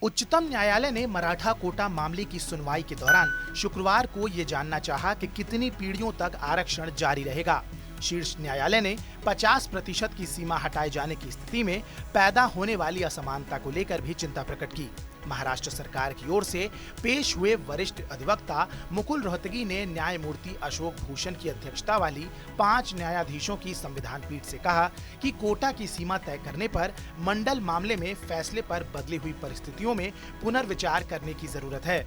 उच्चतम न्यायालय ने मराठा कोटा मामले की सुनवाई के दौरान शुक्रवार को ये जानना चाहा कि कितनी पीढ़ियों तक आरक्षण जारी रहेगा। शीर्ष न्यायालय ने 50% की सीमा हटाए जाने की स्थिति में पैदा होने वाली असमानता को लेकर भी चिंता प्रकट की। महाराष्ट्र सरकार की ओर से पेश हुए वरिष्ठ अधिवक्ता मुकुल रोहतगी ने न्यायमूर्ति अशोक भूषण की अध्यक्षता वाली 5 न्यायाधीशों की संविधान पीठ से कहा कि कोटा की सीमा तय करने पर मंडल मामले में फैसले पर बदली हुई परिस्थितियों में पुनर्विचार करने की जरूरत है।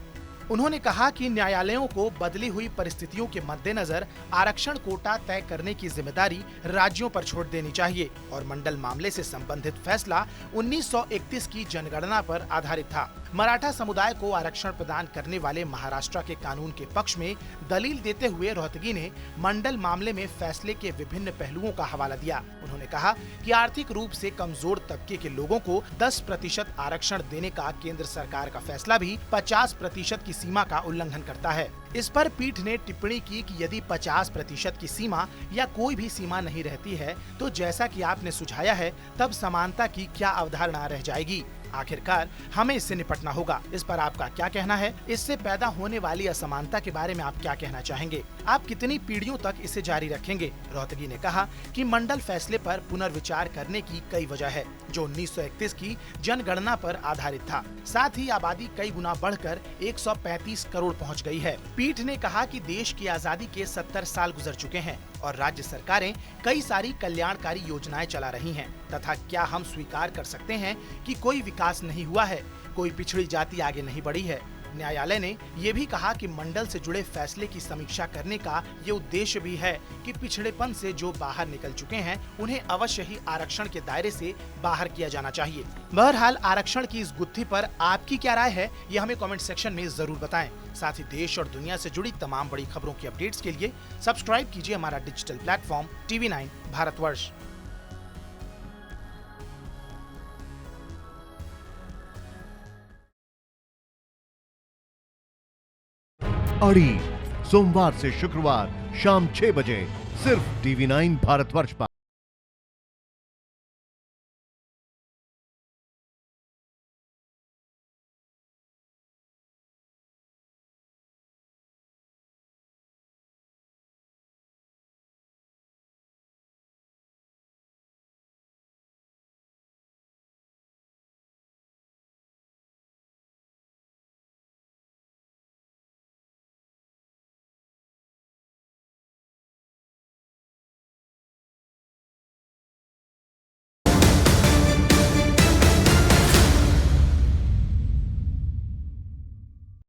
उन्होंने कहा कि न्यायालयों को बदली हुई परिस्थितियों के मद्देनजर आरक्षण कोटा तय करने की जिम्मेदारी राज्यों पर छोड़ देनी चाहिए और मंडल मामले से संबंधित फैसला 1931 की जनगणना पर आधारित था। मराठा समुदाय को आरक्षण प्रदान करने वाले महाराष्ट्र के कानून के पक्ष में दलील देते हुए रोहतगी ने मंडल मामले में फैसले के विभिन्न पहलुओं का हवाला दिया। उन्होंने कहा कि आर्थिक रूप से कमजोर तबके के लोगों को 10% आरक्षण देने का केंद्र सरकार का फैसला भी 50% की सीमा का उल्लंघन करता है। इस पर पीठ ने टिप्पणी की कि यदि 50% की सीमा या कोई भी सीमा नहीं रहती है तो जैसा कि आपने सुझाया है तब समानता की क्या अवधारणा रह जाएगी। आखिरकार हमें इससे निपटना होगा। इस पर आपका क्या कहना है? इससे पैदा होने वाली असमानता के बारे में आप क्या कहना चाहेंगे? आप कितनी पीढ़ियों तक इसे जारी रखेंगे? रोहतगी ने कहा कि मंडल फैसले पर पुनर्विचार करने की कई वजह है जो 1931 की जनगणना पर आधारित था। साथ ही आबादी कई गुना बढ़कर 135 करोड़ पहुंच गई है। पीठ ने कहा कि देश की आजादी के 70 साल गुजर चुके हैं और राज्य सरकारें कई सारी कल्याणकारी योजनाएं चला रही हैं तथा क्या हम स्वीकार कर सकते हैं कि कोई विकास नहीं हुआ है, कोई पिछड़ी जाति आगे नहीं बढ़ी है। न्यायालय ने ये भी कहा कि मंडल से जुड़े फैसले की समीक्षा करने का ये उद्देश्य भी है कि पिछड़ेपन से जो बाहर निकल चुके हैं उन्हें अवश्य ही आरक्षण के दायरे से बाहर किया जाना चाहिए। बहरहाल आरक्षण की इस गुत्थी पर आपकी क्या राय है, ये हमें कमेंट सेक्शन में जरूर बताएं। साथ ही देश और दुनिया से जुड़ी तमाम बड़ी खबरों की अपडेट्स के लिए सब्सक्राइब कीजिए हमारा डिजिटल प्लेटफॉर्म TV9 भारतवर्ष। अड़ी सोमवार से शुक्रवार शाम 6 बजे सिर्फ TV9 भारतवर्ष पर।